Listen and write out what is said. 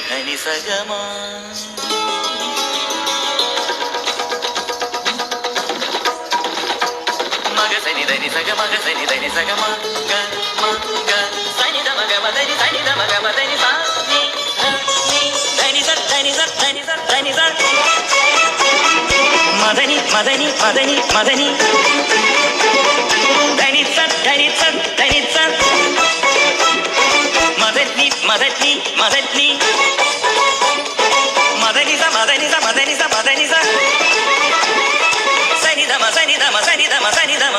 ധനി സഗമ മഗ സനി ധനി സഗ മഗ സനി ധനി സഗമ ഗ മ ഗ സനി ധ മഗ മദനി സനി ധ മഗ മദനി സ നി ധനി സ ധനി സ ധനി സ ധനി സ മദനി മദനി മദനി മദനി ധനി സ ധനി സ ധനി സ മദനി മദനി മദനി മദനി സ മദനി സ മദനി സ മദനി സ സനി ധ മ സനി ധ മ സനി ധ മ സനി ധ മ